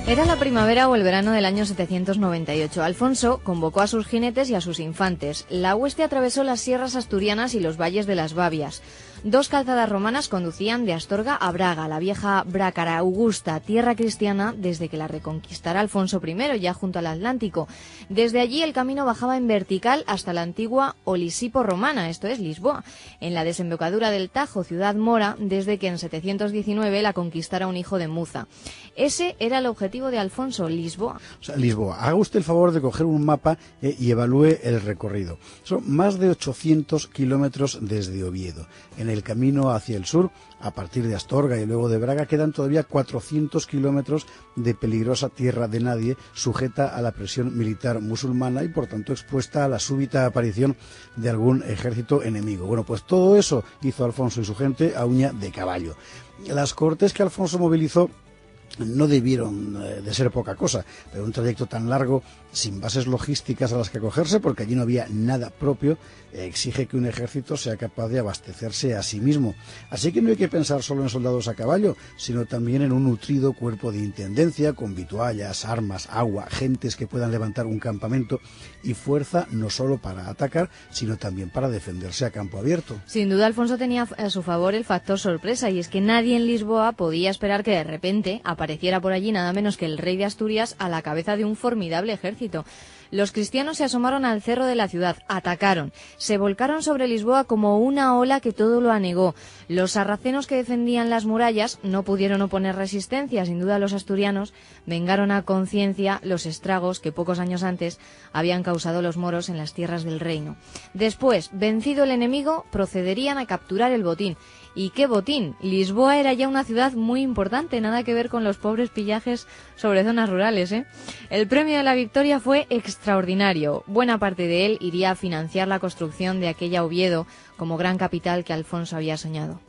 Era la primavera o el verano del año 798. Alfonso convocó a sus jinetes y a sus infantes. La hueste atravesó las sierras asturianas y los valles de las Bavias. 2 calzadas romanas conducían de Astorga a Braga, la vieja Brácara Augusta, tierra cristiana desde que la reconquistara Alfonso I, ya junto al Atlántico. Desde allí el camino bajaba en vertical hasta la antigua Olisipo romana, esto es Lisboa, en la desembocadura del Tajo, ciudad mora, desde que en 719 la conquistara un hijo de Muza. Ese era el objetivo de Alfonso, Lisboa. O sea, Lisboa. Haga usted el favor de coger un mapa y evalúe el recorrido. Son más de 800 kilómetros desde Oviedo. En el camino hacia el sur, a partir de Astorga y luego de Braga, quedan todavía 400 kilómetros de peligrosa tierra de nadie, sujeta a la presión militar musulmana y por tanto expuesta a la súbita aparición de algún ejército enemigo. Bueno, pues todo eso hizo Alfonso y su gente a uña de caballo. Las cortes que Alfonso movilizó no debieron de ser poca cosa, pero un trayecto tan largo, sin bases logísticas a las que acogerse, porque allí no había nada propio, exige que un ejército sea capaz de abastecerse a sí mismo. Así que no hay que pensar solo en soldados a caballo, sino también en un nutrido cuerpo de intendencia, con vituallas, armas, agua, gentes que puedan levantar un campamento y fuerza no solo para atacar, sino también para defenderse a campo abierto. Sin duda Alfonso tenía a su favor el factor sorpresa, y es que nadie en Lisboa podía esperar que de repente apareciera por allí nada menos que el rey de Asturias a la cabeza de un formidable ejército. Los cristianos se asomaron al cerro de la ciudad, atacaron, se volcaron sobre Lisboa como una ola que todo lo anegó. Los sarracenos que defendían las murallas no pudieron oponer resistencia. Sin duda los asturianos vengaron a conciencia los estragos que pocos años antes habían causado los moros en las tierras del reino. Después, vencido el enemigo, procederían a capturar el botín. ¿Y qué botín? Lisboa era ya una ciudad muy importante, nada que ver con los pobres pillajes sobre zonas rurales, ¿eh? El premio de la victoria fue extraordinario. Buena parte de él iría a financiar la construcción de aquella Oviedo como gran capital que Alfonso había soñado.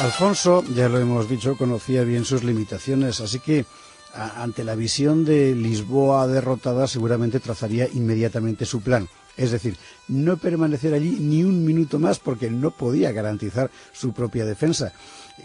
Alfonso, ya lo hemos dicho, conocía bien sus limitaciones, así que ante la visión de Lisboa derrotada seguramente trazaría inmediatamente su plan. Es decir, no permanecer allí ni un minuto más porque no podía garantizar su propia defensa.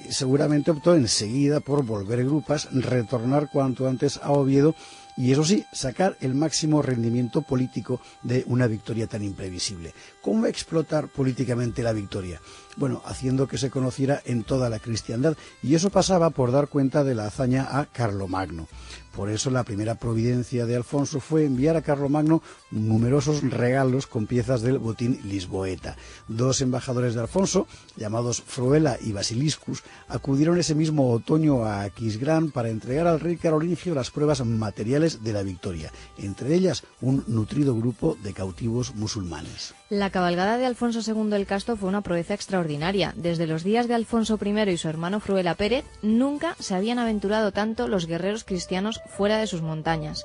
Seguramente optó enseguida por volver grupas, retornar cuanto antes a Oviedo y, eso sí, sacar el máximo rendimiento político de una victoria tan imprevisible. ¿Cómo explotar políticamente la victoria? Bueno, haciendo que se conociera en toda la cristiandad, y eso pasaba por dar cuenta de la hazaña a Carlomagno. Por eso la primera providencia de Alfonso fue enviar a Carlomagno numerosos regalos con piezas del botín lisboeta. 2 embajadores de Alfonso, llamados Fruela y Basiliscus, acudieron ese mismo otoño a Aquisgrán para entregar al rey carolingio las pruebas materiales de la victoria, entre ellas un nutrido grupo de cautivos musulmanes. La cabalgada de Alfonso II el Casto fue una proeza extraordinaria. Desde los días de Alfonso I y su hermano Fruela Pérez, nunca se habían aventurado tanto los guerreros cristianos fuera de sus montañas.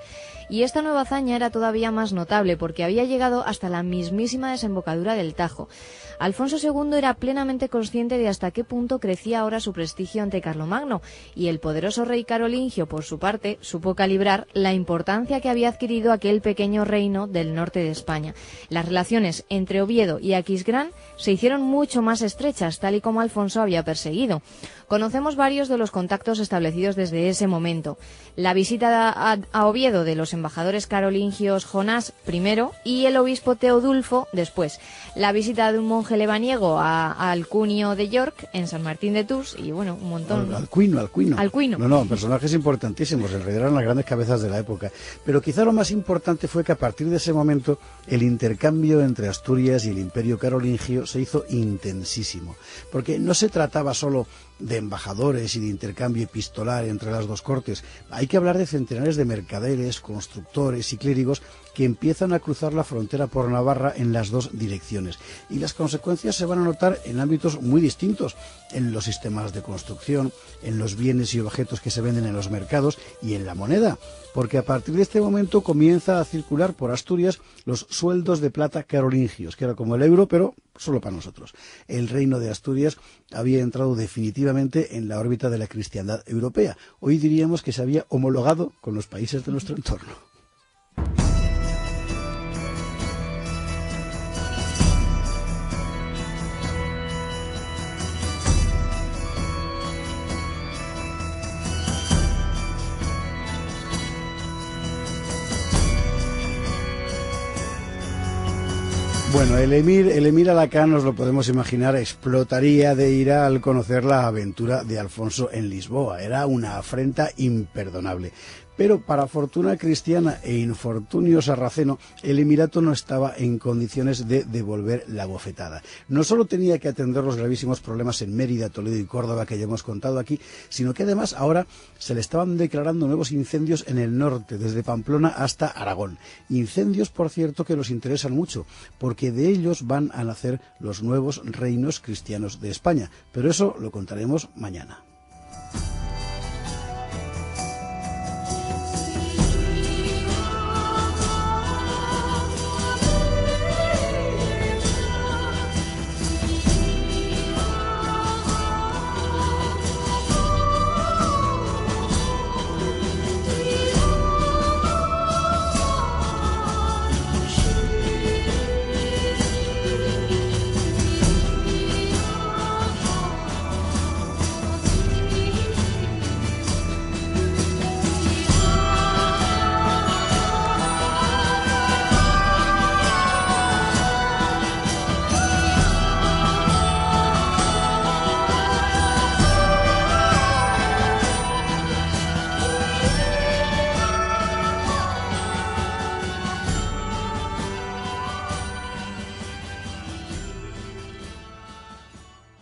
Y esta nueva hazaña era todavía más notable porque había llegado hasta la mismísima desembocadura del Tajo. Alfonso II era plenamente consciente de hasta qué punto crecía ahora su prestigio ante Carlomagno, y el poderoso rey carolingio, por su parte, supo calibrar la importancia que había adquirido aquel pequeño reino del norte de España. Las relaciones entre Oviedo y Aquisgrán se hicieron mucho más estrechas, tal y como Alfonso había perseguido. Conocemos varios de los contactos establecidos desde ese momento. La visita a Oviedo de los embajadores carolingios Jonás I y el obispo Teodulfo después. La visita de un monje lebaniego a Alcuino de York en San Martín de Tours y, bueno, un montón. Alcuino. No, personajes importantísimos, en realidad eran las grandes cabezas de la época. Pero quizá lo más importante fue que a partir de ese momento el intercambio entre Asturias y el Imperio carolingio se hizo intensísimo. Porque no se trataba solo de embajadores y de intercambio epistolar entre las dos cortes. Hay que hablar de centenares de mercaderes, constructores y clérigos que empiezan a cruzar la frontera por Navarra en las dos direcciones. Y las consecuencias se van a notar en ámbitos muy distintos, en los sistemas de construcción, en los bienes y objetos que se venden en los mercados y en la moneda, porque a partir de este momento comienza a circular por Asturias los sueldos de plata carolingios, que era como el euro, pero solo para nosotros. El reino de Asturias había entrado definitivamente en la órbita de la cristiandad europea. Hoy diríamos que se había homologado con los países de nuestro entorno. Bueno, el emir Alacán, nos lo podemos imaginar, explotaría de ira al conocer la aventura de Alfonso en Lisboa. Era una afrenta imperdonable. Pero para fortuna cristiana e infortunio sarraceno, el emirato no estaba en condiciones de devolver la bofetada. No solo tenía que atender los gravísimos problemas en Mérida, Toledo y Córdoba que ya hemos contado aquí, sino que además ahora se le estaban declarando nuevos incendios en el norte, desde Pamplona hasta Aragón. Incendios, por cierto, que nos interesan mucho, porque de ellos van a nacer los nuevos reinos cristianos de España. Pero eso lo contaremos mañana.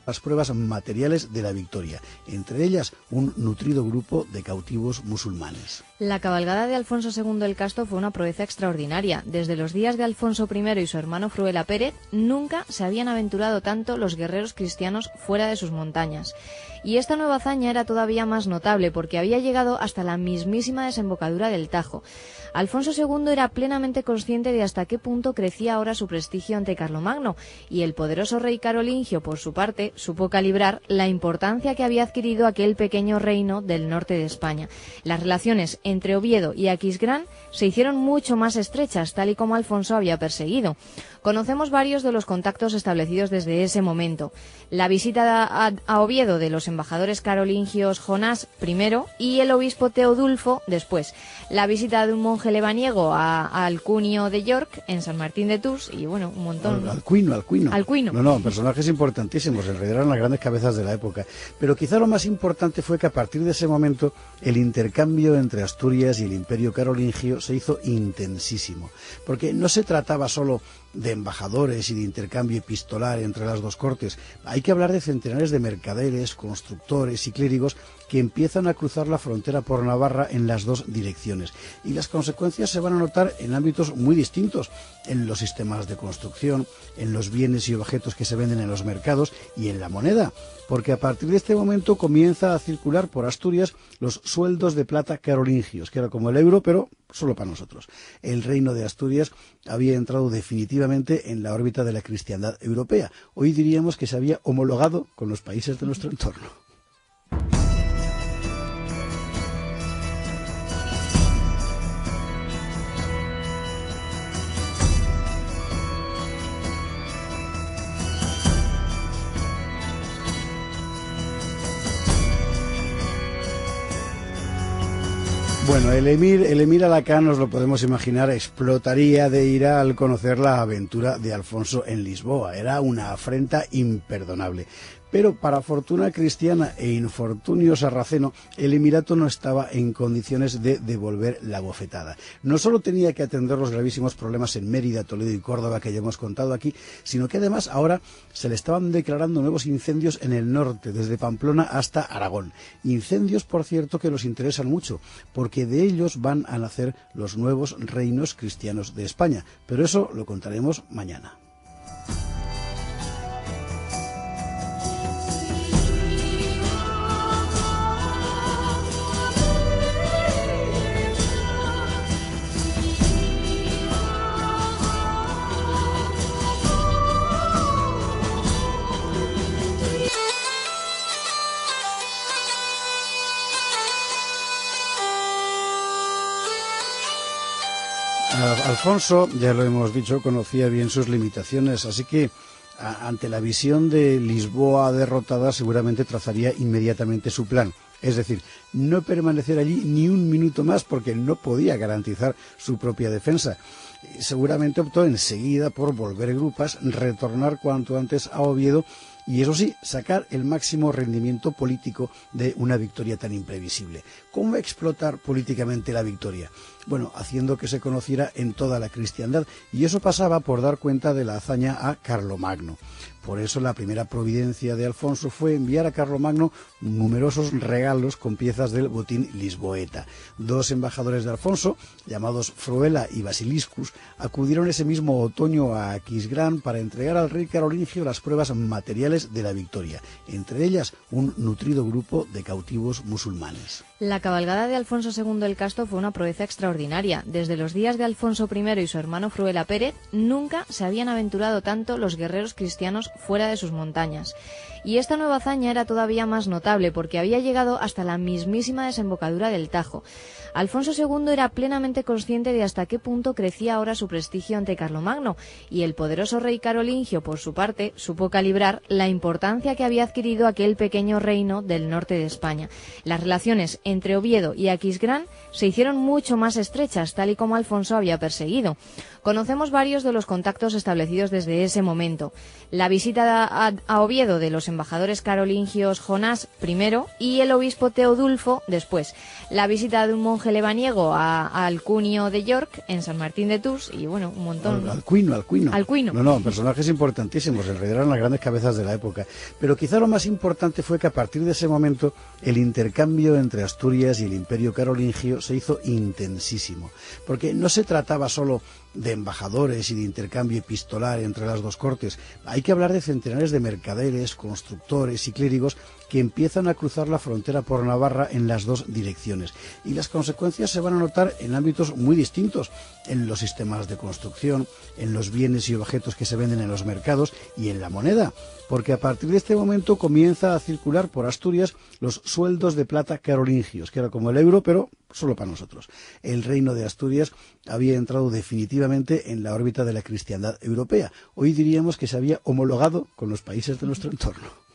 Las pruebas materiales de la victoria, entre ellas un nutrido grupo de cautivos musulmanes. La cabalgada de Alfonso II el Casto fue una proeza extraordinaria. Desde los días de Alfonso I y su hermano Fruela Pérez, nunca se habían aventurado tanto los guerreros cristianos fuera de sus montañas. Y esta nueva hazaña era todavía más notable porque había llegado hasta la mismísima desembocadura del Tajo. Alfonso II era plenamente consciente de hasta qué punto crecía ahora su prestigio ante Carlomagno, y el poderoso rey carolingio, por su parte, supo calibrar la importancia que había adquirido aquel pequeño reino del norte de España. Las relaciones entre Oviedo y Aquisgrán se hicieron mucho más estrechas, tal y como Alfonso había perseguido. Conocemos varios de los contactos establecidos desde ese momento. La visita a Oviedo de los embajadores carolingios Jonás I y el obispo Teodulfo después. La visita de un monje lebaniego a Alcuino de York en San Martín de Tours y bueno, un montón. Alcuino. No, personajes importantísimos, en realidad eran las grandes cabezas de la época. Pero quizá lo más importante fue que a partir de ese momento el intercambio entre Asturias y el Imperio carolingio se hizo intensísimo. Porque no se trataba solo de embajadores y de intercambio epistolar entre las dos cortes. Hay que hablar de centenares de mercaderes, constructores y clérigos que empiezan a cruzar la frontera por Navarra en las dos direcciones. Y las consecuencias se van a notar en ámbitos muy distintos, en los sistemas de construcción, en los bienes y objetos que se venden en los mercados y en la moneda, porque a partir de este momento comienza a circular por Asturias los sueldos de plata carolingios, que era como el euro, pero solo para nosotros. El reino de Asturias había entrado definitivamente en la órbita de la cristiandad europea. Hoy diríamos que se había homologado con los países de nuestro entorno. Bueno, el emir Alacán, nos lo podemos imaginar, explotaría de ira al conocer la aventura de Alfonso en Lisboa. Era una afrenta imperdonable. Pero para fortuna cristiana e infortunio sarraceno, el emirato no estaba en condiciones de devolver la bofetada. No solo tenía que atender los gravísimos problemas en Mérida, Toledo y Córdoba que ya hemos contado aquí, sino que además ahora se le estaban declarando nuevos incendios en el norte, desde Pamplona hasta Aragón. Incendios, por cierto, que nos interesan mucho, porque de ellos van a nacer los nuevos reinos cristianos de España. Pero eso lo contaremos mañana. Alfonso, ya lo hemos dicho, conocía bien sus limitaciones, así que ante la visión de Lisboa derrotada seguramente trazaría inmediatamente su plan. Es decir, no permanecer allí ni un minuto más porque no podía garantizar su propia defensa. Seguramente optó enseguida por volver grupas, retornar cuanto antes a Oviedo y, eso sí, sacar el máximo rendimiento político de una victoria tan imprevisible. ¿Cómo explotar políticamente la victoria? Bueno, haciendo que se conociera en toda la cristiandad, y eso pasaba por dar cuenta de la hazaña a Carlomagno. Por eso la primera providencia de Alfonso fue enviar a Carlomagno numerosos regalos con piezas del botín lisboeta. 2 embajadores de Alfonso, llamados Fruela y Basiliscus, acudieron ese mismo otoño a Aquisgrán para entregar al rey carolingio las pruebas materiales de la victoria, entre ellas un nutrido grupo de cautivos musulmanes. La cabalgada de Alfonso II el Casto fue una proeza extraordinaria. Desde los días de Alfonso I y su hermano Fruela Pérez, nunca se habían aventurado tanto los guerreros cristianos fuera de sus montañas. Y esta nueva hazaña era todavía más notable porque había llegado hasta la mismísima desembocadura del Tajo. Alfonso II era plenamente consciente de hasta qué punto crecía ahora su prestigio ante Carlomagno, y el poderoso rey carolingio, por su parte, supo calibrar la importancia que había adquirido aquel pequeño reino del norte de España. Las relaciones entre Oviedo y Aquisgrán se hicieron mucho más estrechas, tal y como Alfonso había perseguido. Conocemos varios de los contactos establecidos desde ese momento. La visita a Oviedo de los embajadores carolingios Jonás primero y el obispo Teodulfo después. La visita de un monje lebaniego a Alcuino de York en San Martín de Tours y, bueno, un montón. Alcuino. No, personajes importantísimos, en realidad eran las grandes cabezas de la época. Pero quizá lo más importante fue que a partir de ese momento el intercambio entre Asturias y el Imperio carolingio se hizo intensísimo. Porque no se trataba solo de embajadores y de intercambio epistolar entre las dos cortes. Hay que hablar de centenares de mercaderes, constructores y clérigos que empiezan a cruzar la frontera por Navarra en las dos direcciones. Y las consecuencias se van a notar en ámbitos muy distintos, en los sistemas de construcción, en los bienes y objetos que se venden en los mercados y en la moneda, porque a partir de este momento comienza a circular por Asturias los sueldos de plata carolingios, que era como el euro, pero solo para nosotros. El reino de Asturias había entrado definitivamente en la órbita de la cristiandad europea. Hoy diríamos que se había homologado con los países de nuestro entorno.